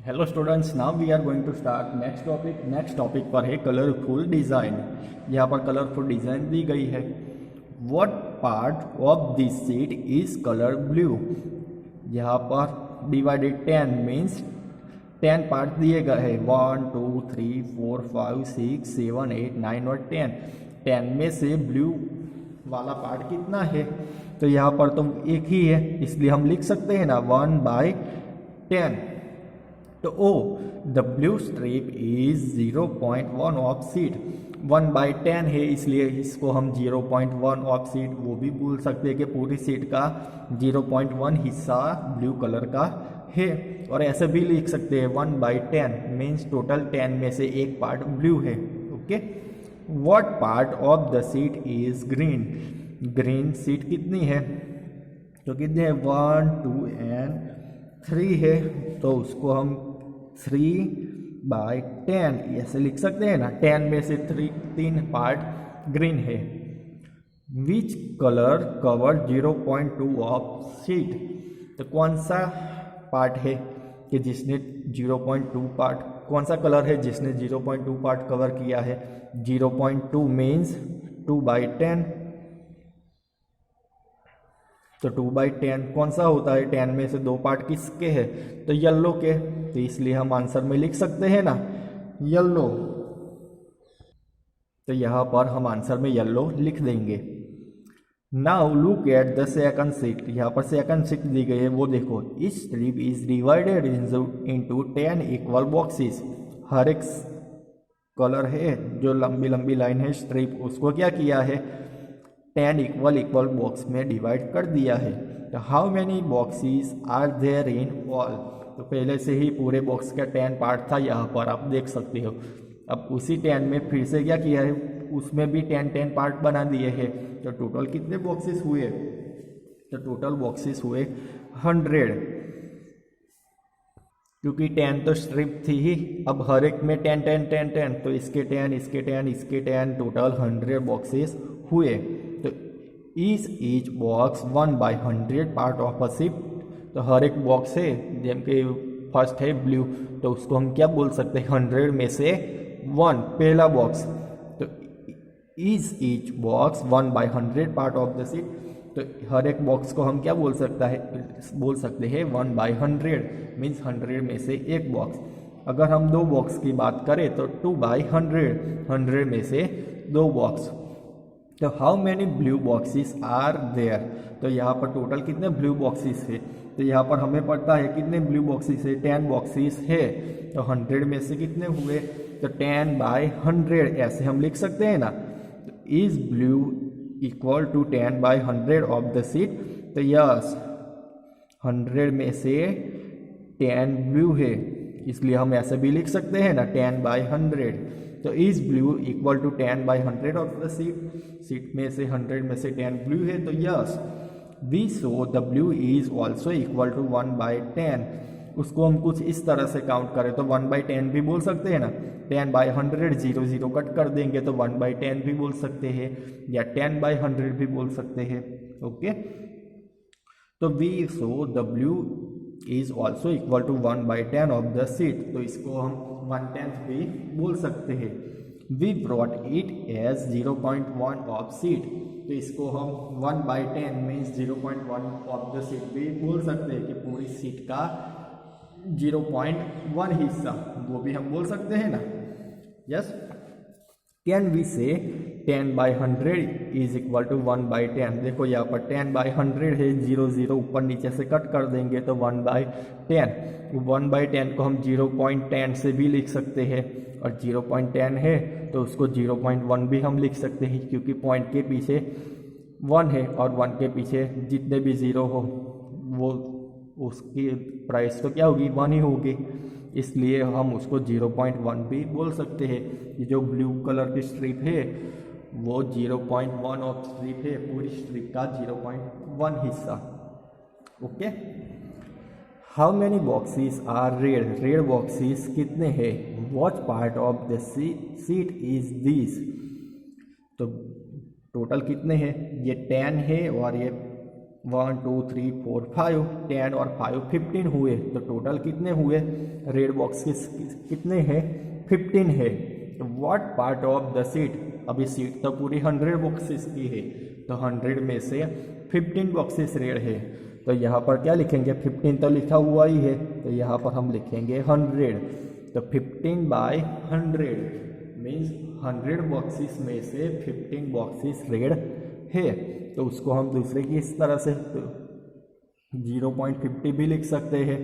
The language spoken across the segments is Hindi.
Hello students, now we are going to start next topic पर है कलरफुल डिज़ाइन। यहाँ पर कलरफुल डिज़ाइन दी गई है। What part of this seat is colour blue. यहाँ पर डिवाइडेड 10 मीन्स 10 पार्ट दिए गए हैं। 1 2 3 4 5 6 7 8 9 और 10 में से ब्लू वाला पार्ट कितना है? तो यहाँ पर तो एक ही है, इसलिए हम लिख सकते हैं ना 1/10। तो oh the blue strip is 0.1 of sheet. 1/10 है, इसलिए इसको हम 0.1 ऑफ सीट वो भी बोल सकते हैं कि पूरी सीट का 0.1 हिस्सा ब्लू कलर का है। और ऐसे भी लिख सकते हैं 1/10 मीन्स टोटल 10 में से एक पार्ट ब्लू है। Okay, what part of the sheet is green. Green seat कितनी है? तो कितने हैं? 1 2 एंड 3 है, तो उसको हम 3/10 ऐसे लिख सकते हैं ना। 10 में से 3 पार्ट ग्रीन है। Which colour cover 0.2 of sheet. तो कौन सा पार्ट है कि जिसने 0.2 पार्ट, कौन सा कलर है जिसने 0.2 पार्ट कवर किया है? 0.2 मीन्स 2/10। तो 2/10 कौन सा होता है? 10 में से 2 पार्ट किसके हैं? तो येलो के। तो इसलिए हम आंसर में लिख सकते हैं ना येलो। तो यहाँ पर हम आंसर में येलो लिख देंगे। Now look at the second sheet. यहाँ पर सेकंड सीट दी गई है, वो देखो। Each strip is divided into 10 equal boxes. हर एक कलर है जो लंबी लंबी लाइन है स्ट्रिप, उसको क्या किया है? 10 इक्वल बॉक्स में डिवाइड कर दिया है। तो how many boxes are there in all. तो पहले से ही पूरे बॉक्स का 10 पार्ट था, यहाँ पर आप देख सकते हो। अब उसी 10 में फिर से क्या किया है? उसमें भी 10 पार्ट बना दिए हैं। तो टोटल कितने बॉक्सेस हुए? तो टोटल बॉक्सेस हुए 100, क्योंकि 10 तो स्ट्रिप थी ही। अब हर एक में 10 10 10 10, तो इसके 10 इसके 10 इसके 10, टोटल 100 बॉक्सेस हुए। तो each box 1/100 part of a shift. तो हर एक बॉक्स है, जेम के फर्स्ट है ब्लू, तो उसको हम क्या बोल सकते हैं? 100 में से 1 पहला बॉक्स। तो each box 1/100 part of the sheet. तो हर एक बॉक्स को हम क्या बोल सकते हैं? 1/100 मीन्स 100 में से एक बॉक्स। अगर हम 2 बॉक्स की बात करें तो 2/100, 100 में से 2 बॉक्स। तो how many blue boxes are there. तो यहाँ पर टोटल कितने ब्लू बॉक्सेस है? तो यहाँ पर हमें पता है कितने ब्लू बॉक्सेस है, 10 बॉक्सेस है। तो 100 में से कितने हुए? तो 10/100 ऐसे हम लिख सकते हैं ना। Is blue equal to 10/100 of the sheet. तो यस, 100 में से 10 ब्लू है, इसलिए हम ऐसे भी लिख सकते हैं ना 10/100। तो is blue equal to 10/100 of the sheet में से 100 में से 10 ब्लू है। तो yes, we saw the blue is also equal to 1/10। उसको हम कुछ इस तरह से काउंट करें तो 1/10 भी बोल सकते हैं ना। 10/100 0 0 कट कर देंगे तो 1/10 भी बोल सकते हैं, या 10/100 भी बोल सकते हैं। ओके, तो we saw the blue is also equal to 1/10 of the sheet. तो इसको हम 1/10 भी बोल सकते हैं। We brought it as 0.1 of sheet. तो इसको हम 1/10 मीन्स 0.1 ऑफ द सीट भी बोल सकते हैं कि पूरी सीट का 0.1 हिस्सा, वो भी हम बोल सकते हैं ना। यस, कैन वी से 10/100 इज इक्वल टू 1/10। देखो यहाँ पर 10/100 है, 0 0 ऊपर नीचे से कट कर देंगे तो 1/10। 1/10 को हम 0.10 से भी लिख सकते हैं, और 0.10 है तो उसको 0.1 भी हम लिख सकते हैं, क्योंकि पॉइंट के पीछे 1 है और 1 के पीछे जितने भी 0 हो वो उसकी प्राइस तो क्या होगी? 1 ही होगी, इसलिए हम उसको 0.1 भी बोल सकते हैं। ये जो ब्लू कलर की स्ट्रिप है वो 0.1 ऑफ स्ट्रिप है, पूरी स्ट्रिप का 0.1 हिस्सा। Okay, how many boxes are red. Red boxes कितने हैं? Which part of the sheet is this. तो टोटल कितने हैं? ये 10 है और ये 1 2 3 4 5 10 और 5 15 हुए, तो टोटल कितने हुए रेड बॉक्स कितने हैं 15 है। तो what part of the seat, अभी सीट तो पूरी 100 बॉक्सेस की है, तो 100 में से 15 बॉक्सेस रेड है। तो यहाँ पर क्या लिखेंगे, 15 तो लिखा हुआ ही है, तो यहाँ पर हम लिखेंगे 100। तो 15 बाय 100 मीन्स 100 बॉक्सेस में से 15 बॉक्सेस रेड है। तो उसको हम दूसरे की इस तरह से 0.50 भी लिख सकते हैं,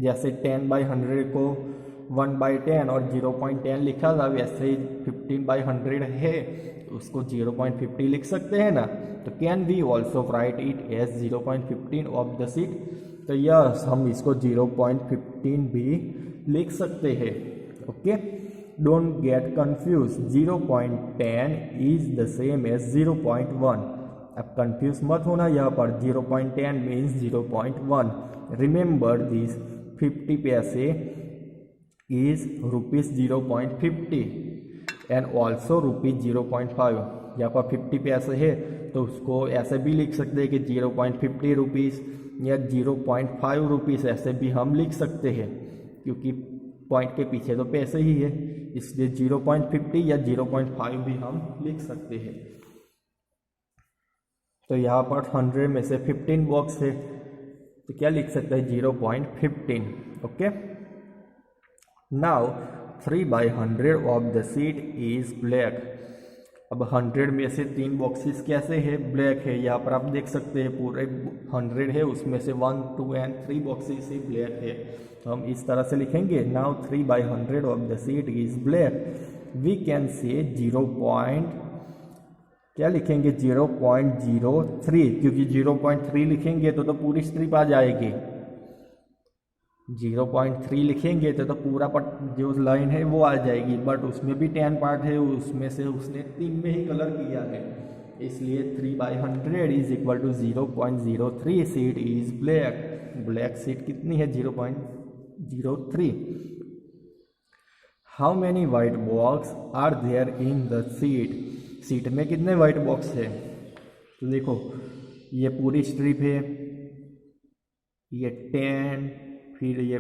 जैसे 10 बाई 100 को 1/10 और 0.10 लिखा था, वैसे ही 15 बाई 100 है, उसको 0.50 लिख सकते हैं ना। तो can we also write it as 0.15 of the sheet, तो यस हम इसको 0.15 भी लिख सकते हैं। Okay, don't get confuse, 0.10 is the same as 0.1। अब कंफ्यूज मत होना, यहाँ पर 0.10 मीन्स 0.1। रिमेंबर दिस 50 पैसे इज ₹0.50 एंड ऑल्सो ₹0.5। यहाँ पर 50 पैसे है, तो उसको ऐसे भी लिख सकते हैं कि 0.50 रुपीज़ या 0.5 रुपीज़, ऐसे भी हम लिख सकते हैं, क्योंकि पॉइंट के पीछे तो पैसे ही है, इसलिए 0.50 या 0.5 भी हम लिख सकते हैं। तो यहाँ पर 100 में से 15 बॉक्स है, तो क्या लिख सकते हैं 0.15। Okay, now 3/100 of the sheet is black. अब 100 में से 3 बॉक्सेस कैसे है, ब्लैक है। यहाँ पर आप देख सकते हैं पूरे 100 है, उसमें से 1 2 एंड 3 बॉक्सेस ही ब्लैक है, तो हम इस तरह से लिखेंगे, now 3/100 of the sheet is black. We can say क्या लिखेंगे 0.03, क्योंकि 0.3 लिखेंगे तो पूरी स्ट्रिप आ जाएगी। 0.3 लिखेंगे तो पूरा जो लाइन है वो आ जाएगी, बट उसमें भी 10 पार्ट है, उसमें से उसने 3 में ही कलर किया है, इसलिए 3/100 is equal to 0.03 sheet is black. Black sheet कितनी है 0.03। How many white box are there in the sheet, sheet में कितने वाइट बॉक्स है, तो देखो ये पूरी स्ट्रिप है, ये 10, फिर ये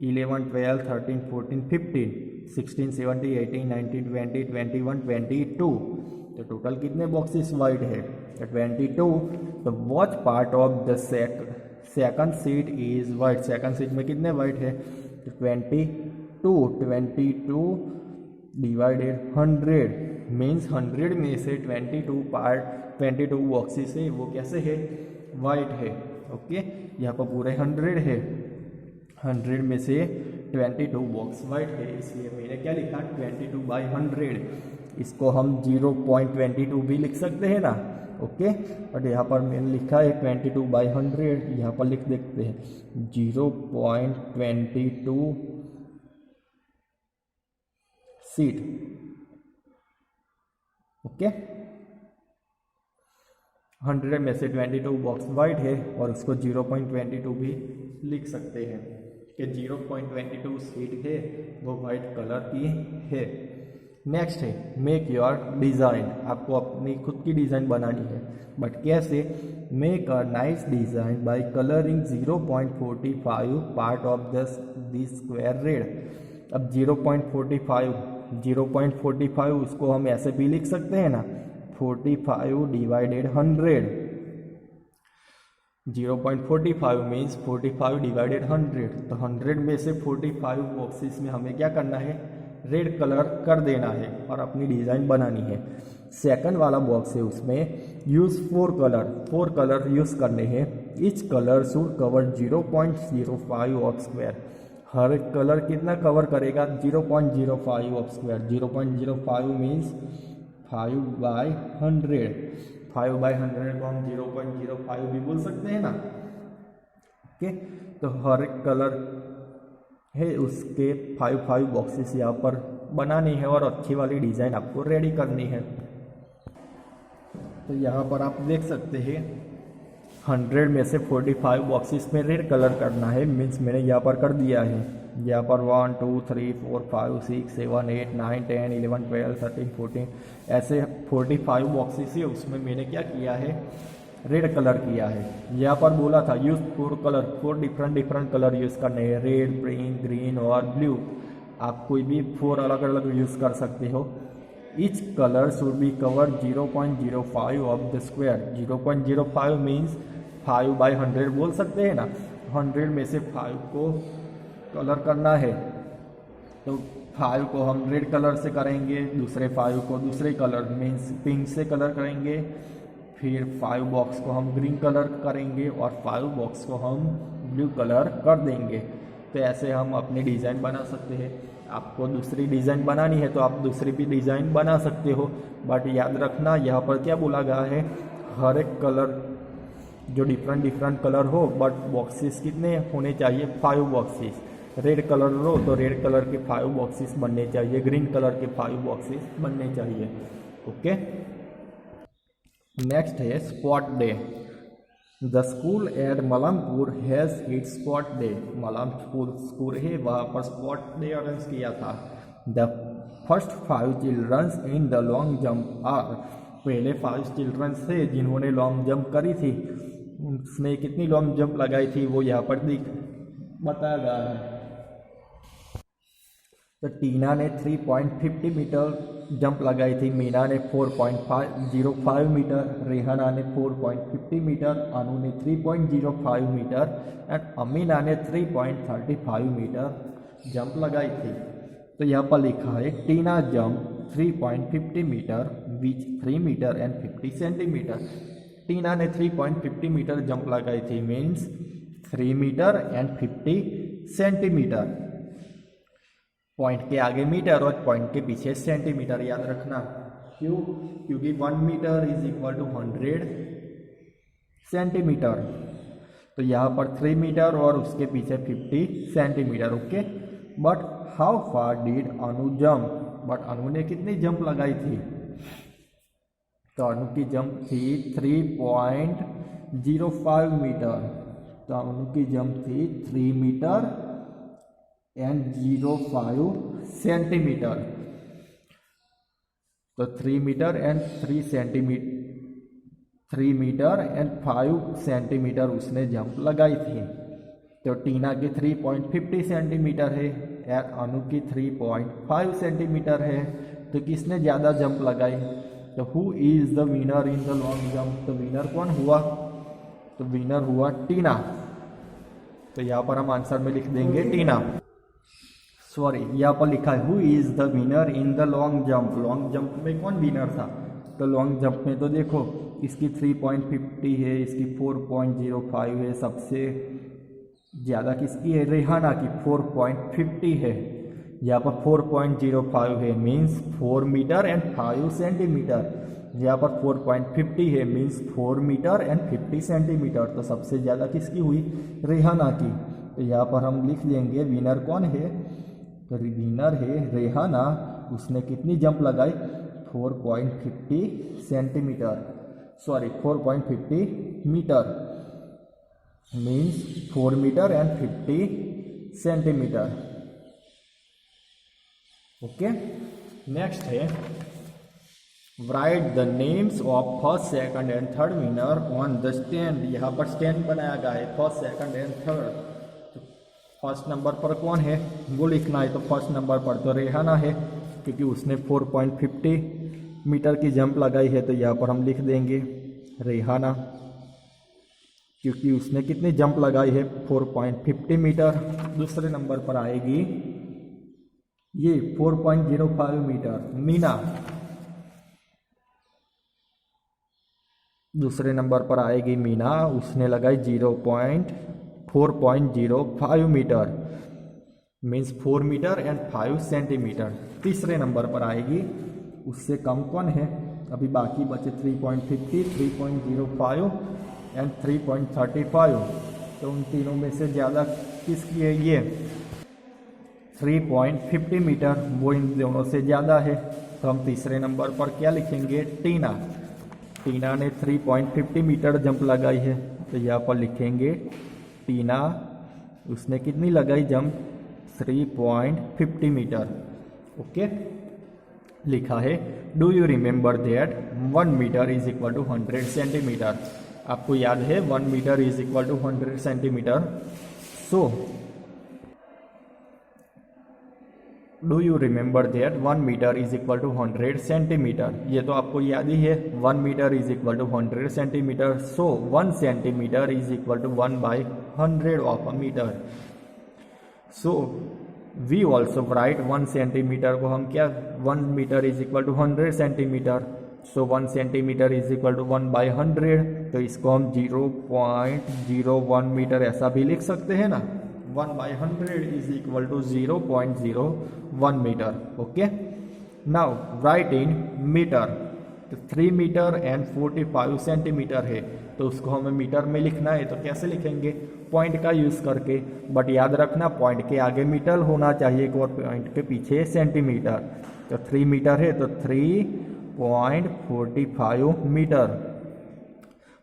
11 12 13 14 15 16 17 18 19 20 21 22, तो टोटल कितने बॉक्सेस वाइट है, तो 22। तो watch part of the second seat is white, second seat में कितने वाइट है, तो 22 डिवाइडेड 100 मीन्स 100 में से 22 बॉक्सेस है, वो कैसे है वाइट है। ओके, यहाँ पर पूरे 100 है, 100 में से 22 बॉक्स वाइट है, इसलिए मैंने क्या लिखा 22/100। इसको हम 0.22 भी लिख सकते हैं ना। ओके, बट यहाँ पर मैंने लिखा है 22/100, यहाँ पर लिख देते हैं 0.22 सीट। ओके, 100 में से 22 बॉक्स वाइट है, और उसको 0.22 भी लिख सकते हैं कि 0.22 सीट है वो वाइट कलर की है। नेक्स्ट है मेक योर डिज़ाइन, आपको अपनी खुद की डिज़ाइन बनानी है, बट कैसे, make a nice design by colouring 0.45 part of this square red. अब 0.45 उसको हम ऐसे भी लिख सकते हैं ना, 45 डिवाइडेड 100, 0.45 मीन्स 45 डिवाइडेड 100, तो 100 में से 45 बॉक्सेस में हमें क्या करना है, रेड कलर कर देना है और अपनी डिज़ाइन बनानी है। सेकंड वाला बॉक्स है, उसमें यूज़ 4 कलर यूज़ करने हैं, each colour should cover 0.05 of square. हर एक कलर कितना कवर करेगा 0.05 ऑफ स्क्वायर, 0.05 मीन्स 5/100, 5/100 को हम 0.05 भी बोल सकते हैं ना। ओके, तो हर एक कलर है उसके 5 बॉक्सेस यहाँ पर बनानी है और अच्छी वाली डिज़ाइन आपको रेडी करनी है। तो यहाँ पर आप देख सकते हैं 100 में से 45 बॉक्सेस में रेड कलर करना है, मीन्स मैंने यहाँ पर कर दिया है। यहाँ पर 1 2 3 4 5 6 7 8 9 10 11 12 13 14 ऐसे 45 बॉक्सेस है, उसमें मैंने क्या किया है रेड कलर किया है। यहाँ पर बोला था use 4 colour, 4 different colour use करने हैं, रेड, पिंक, ग्रीन और ब्लू। आप कोई भी 4 अलग अलग यूज़ कर सकते हो। Each colour should be cover 0.05 of the square. 0.05 means 5/100 बोल सकते हैं ना, 100 में से 5 को कलर करना है। तो 5 को हम रेड कलर से करेंगे, दूसरे 5 को दूसरे कलर मीन्स पिंक से कलर करेंगे, फिर 5 बॉक्स को हम ग्रीन कलर करेंगे और 5 बॉक्स को हम ब्लू कलर कर देंगे। तो ऐसे हम अपनी डिज़ाइन बना सकते हैं। आपको दूसरी डिज़ाइन बनानी है तो आप दूसरी भी डिज़ाइन बना सकते हो, बट याद रखना यहाँ पर क्या बोला गया है, हर एक कलर जो डिफरेंट कलर हो, बट बॉक्सेस कितने होने चाहिए, 5 बॉक्सेस। रेड कलर लो तो रेड कलर के 5 बॉक्सेस बनने चाहिए, ग्रीन कलर के 5 बॉक्सेस बनने चाहिए। ओके, नेक्स्ट है spot day. The school at Malampur has its spot day. Malampur school है, वहाँ पर स्पॉट डे अरेंज किया था। The first 5 childrens in the long jump are. पहले 5 चिल्ड्रंस थे जिन्होंने लॉन्ग जंप करी थी, उसने कितनी लॉन्ग जंप लगाई थी वो यहाँ पर बताया गया है। तो टीना ने 3.50 मीटर जंप लगाई थी, मीना ने 4.05 मीटर, रेहाना ने 4.50 मीटर, अनु ने 3.05 मीटर एंड अमीना ने 3.35 मीटर जंप लगाई थी। तो यहाँ पर लिखा है Tina jump 3.50 metre which 3 metre and 50 centimetre. Tina ने 3.50 मीटर जंप लगाई थी means 3 metre and 50 centimetre. Point के आगे मीटर और पॉइंट के पीछे सेंटीमीटर याद रखना। क्यों? क्योंकि 1 metre is equal to 100 centimetre. तो यहाँ पर 3 मीटर और उसके पीछे 50 centimetre. Okay, but how far did Anu jump? But Anu ने कितनी जंप लगाई थी? तो अनु की जंप थी 3.05 मीटर। तो अनु की जंप थी 3 मीटर एंड 05 सेंटीमीटर। तो 3 metre and 3 centimetre, 3 metre and 5 centimetre उसने जंप लगाई थी। तो टीना की 3.50 सेंटीमीटर है और अनु की 3.5 सेंटीमीटर है। तो किसने ज़्यादा जंप लगाई? तो who is the winner in the long jump? तो विनर कौन हुआ? तो विनर हुआ टीना। तो यहाँ पर हम आंसर में लिख देंगे टीना। सॉरी, यहाँ पर लिखा है who is the winner in the long jump. Long jump में कौन विनर था? तो लॉन्ग जंप में तो देखो इसकी 3.50 है, इसकी 4.05 है, सबसे ज़्यादा किसकी है? रेहाना की 4.50 है। यहाँ पर 4.05 है मीन्स 4 मीटर एंड 5 सेंटीमीटर। यहाँ पर 4.50 है मीन्स 4 मीटर एंड 50 सेंटीमीटर। तो सबसे ज़्यादा किसकी हुई? रेहाना की। तो यहाँ पर हम लिख देंगे विनर कौन है? तो विनर है रेहाना। उसने कितनी जंप लगाई? 4.50 centimetre, sorry 4.50 metre means 4 metre and 50 centimetre. Okay, next है write the names of first, second and third winner on the stand. यहाँ पर स्टैंड बनाया गया है first, second and third. First number पर कौन है वो लिखना है। तो फर्स्ट नंबर पर तो रेहाना है क्योंकि उसने 4.50 मीटर की जंप लगाई है। तो यहाँ पर हम लिख देंगे रेहाना क्योंकि उसने कितनी जंप लगाई है? 4.50 मीटर। दूसरे नंबर पर आएगी ये 4.05 मीटर मीना। दूसरे नंबर पर आएगी मीना, उसने लगाई 4.05 metre means 4 metre and 5 centimetre. तीसरे नंबर पर आएगी, उससे कम कौन है? अभी बाकी बचे 3.50, 3.05 एंड 3.35। तो उन तीनों में से ज़्यादा किसकी है? ये 3.50 मीटर, वो इन दोनों से ज़्यादा है। तो हम तीसरे नंबर पर क्या लिखेंगे? टीना। टीना ने 3.50 मीटर जंप लगाई है। तो यहाँ पर लिखेंगे टीना, उसने कितनी लगाई जंप? 3.50 मीटर। ओके, लिखा है do you remember that 1 metre is equal to 100 centimetre. आपको याद है 1 metre is equal to 100 centimetre. So do you remember that 1 metre is equal to 100 centimetre? ये तो आपको याद ही है, 1 metre is equal to 100 centimetre. So 1 centimetre is equal to 1/100 of a metre. So we also write 1 centimetre को हम क्या, 1 metre is equal to 100 centimetre. So 1 centimetre is equal to 1/100, तो इसको हम 0.01 मीटर ऐसा भी लिख सकते हैं ना। 1/100 is equal to 0.01 metre. Okay, now write in metre. तो 3 मीटर एंड 45 सेंटीमीटर है, तो उसको हमें मीटर में लिखना है, तो कैसे लिखेंगे? पॉइंट का यूज़ करके। बट याद रखना पॉइंट के आगे मीटर होना चाहिए और पॉइंट के पीछे सेंटीमीटर। तो 3 मीटर है तो 3.45 मीटर।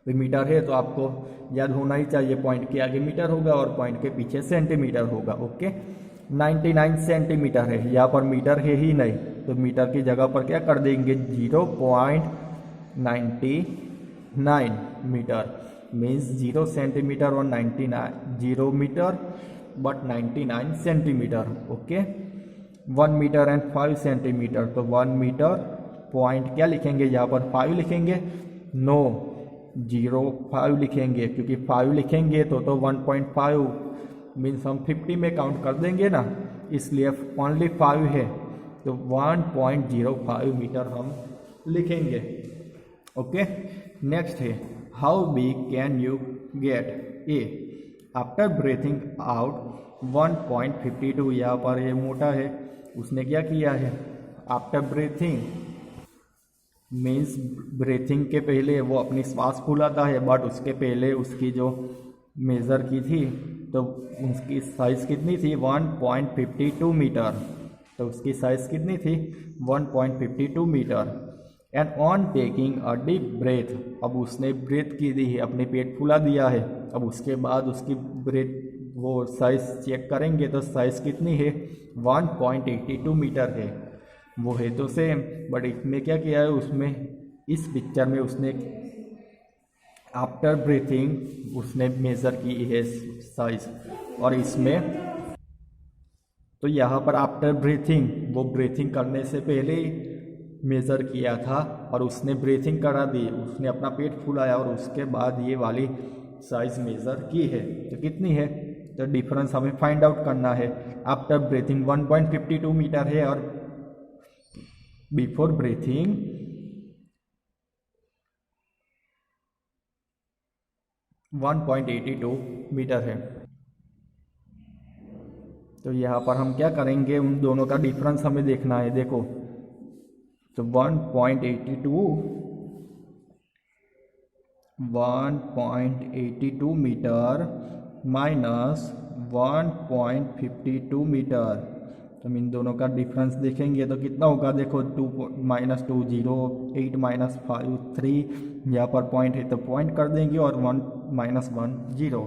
मीटर है तो आपको याद होना ही चाहिए पॉइंट के आगे मीटर होगा और पॉइंट के पीछे सेंटीमीटर होगा। ओके, 99 सेंटीमीटर है, यहाँ पर मीटर है ही नहीं, तो मीटर की जगह पर क्या कर देंगे 0.99 मीटर। मीन्स 0 सेंटीमीटर और 99 0 metre but 99 centimetre. Okay, 1 metre and 5 centimetre, तो 1 मीटर पॉइंट क्या लिखेंगे यहाँ पर 5 लिखेंगे? नो, 0.5 लिखेंगे, क्योंकि 5 लिखेंगे तो 1.5 मीन्स हम 50 में काउंट कर देंगे ना, इसलिए ओनली 5 है, तो 1.05 मीटर हम लिखेंगे। ओके, नेक्स्ट है how big can you get A after breathing out 1.52। यहाँ पर ये मोटा है, उसने क्या किया है आफ्टर ब्रीथिंग मीन्स ब्रीथिंग के पहले वो अपनी श्वास फूलाता है, बट उसके पहले उसकी जो मेज़र की थी तो उसकी साइज़ कितनी थी 1.52 मीटर। तो उसकी साइज़ कितनी थी 1.52 metre. And on taking a deep breath, अब उसने ब्रेथ की दी है, अपने पेट फुला दिया है, अब उसके बाद उसकी ब्रेथ वो साइज़ चेक करेंगे तो साइज़ कितनी है 1.82 मीटर है। वो है तो सेम, बट इसमें क्या किया है उसमें, इस पिक्चर में उसने आफ्टर ब्रीथिंग उसने मेज़र की है साइज, और इसमें तो यहाँ पर आफ्टर ब्रीथिंग वो ब्रीथिंग करने से पहले मेज़र किया था और उसने ब्रीथिंग करा दी, उसने अपना पेट फुलाया और उसके बाद ये वाली साइज मेज़र की है। तो कितनी है, तो डिफरेंस हमें फाइंड आउट करना है। आफ्टर ब्रीथिंग 1.52 मीटर है और बिफोर ब्रीथिंग 1.82 मीटर है। तो यहाँ पर हम क्या करेंगे, उन दोनों का डिफरेंस हमें देखना है। देखो तो 1.82 मीटर माइनस 1.52 मीटर, तो हम इन दोनों का डिफरेंस देखेंगे तो कितना होगा। देखो 2 - 2 0, 8 - 5 3, यहाँ पर पॉइंट है तो पॉइंट कर देंगे और 1 - 1 0,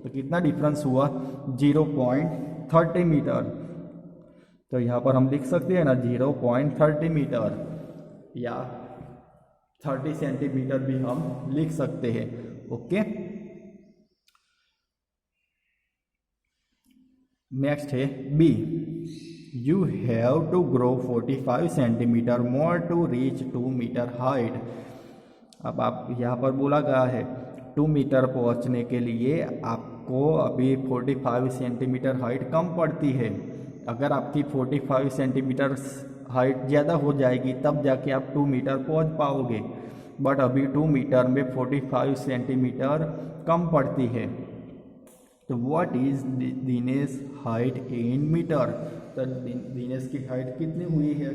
तो कितना डिफरेंस हुआ 0.30 मीटर। तो यहाँ पर हम लिख सकते हैं ना 0.30 मीटर या 30 सेंटीमीटर भी हम लिख सकते हैं। ओके, नेक्स्ट है B. You have to grow 45 centimetre more to reach 2 metre height. अब आप यहाँ पर बोला गया है 2 मीटर पहुँचने के लिए आपको अभी 45 सेंटीमीटर हाइट कम पड़ती है। अगर आपकी 45 सेंटीमीटर हाइट ज़्यादा हो जाएगी तब जाके आप 2 मीटर पहुँच पाओगे, बट अभी 2 मीटर में 45 सेंटीमीटर कम पड़ती है। तो what is Dinesh height in metre, तो दिनेश की हाइट कितनी हुई है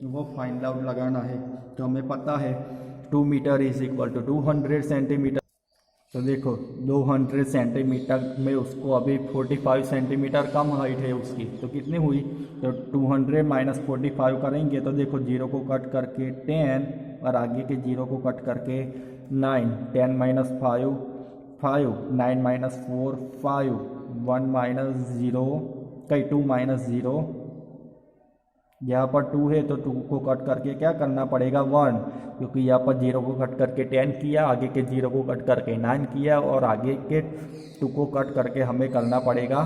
वो फाइंड आउट लगाना है। तो हमें पता है 2 metre is equal to 200 centimetre. तो देखो 200 सेंटीमीटर में उसको अभी 45 सेंटीमीटर कम हाइट है उसकी, तो कितनी हुई, तो 200 - 45 करेंगे तो देखो 0 को कट करके 10 और आगे के 0 को कट करके 9, 10 - 5 5, 9 - 4 5, 1 - 0 2 - 0 यहाँ पर 2 है तो 2 को कट करके क्या करना पड़ेगा 1, क्योंकि यहाँ पर 0 को कट करके 10 किया, आगे के 0 को कट करके 9 किया और आगे के 2 को कट करके हमें करना पड़ेगा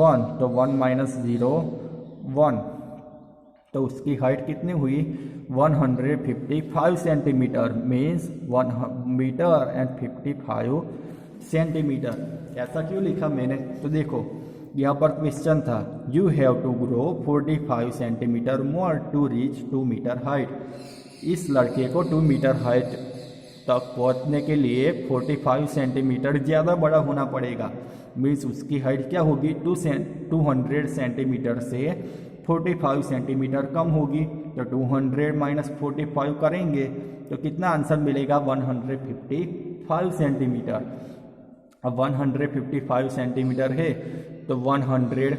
1, तो 1 माइनस 0 1, तो उसकी हाइट कितनी हुई 155 centimetre, means 1 metre and 55 centimetre. ऐसा क्यों लिखा मैंने, तो देखो यहाँ पर क्वेश्चन था you have to grow 45 centimetre more to reach 2 metre height. इस लड़के को 2 मीटर हाइट तक पहुँचने के लिए 45 सेंटीमीटर ज़्यादा बड़ा होना पड़ेगा, मीन्स उसकी हाइट क्या होगी 200 सेंटीमीटर से 45 सेंटीमीटर कम होगी। तो 200 माइनस 45 करेंगे तो कितना आंसर मिलेगा 155 सेंटीमीटर। अब 155 सेंटीमीटर है तो 100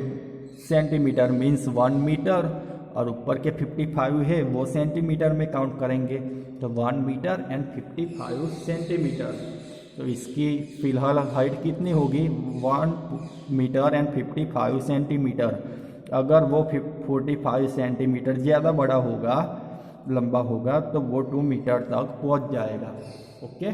सेंटीमीटर मीन्स 1 मीटर और ऊपर के 55 है वो सेंटीमीटर में काउंट करेंगे, तो 1 मीटर एंड 55 सेंटीमीटर। तो इसकी फ़िलहाल हाइट कितनी होगी 1 मीटर एंड 55 सेंटीमीटर। अगर वो 45 सेंटीमीटर ज़्यादा बड़ा होगा, लंबा होगा, तो वो 2 मीटर तक पहुंच जाएगा। ओके।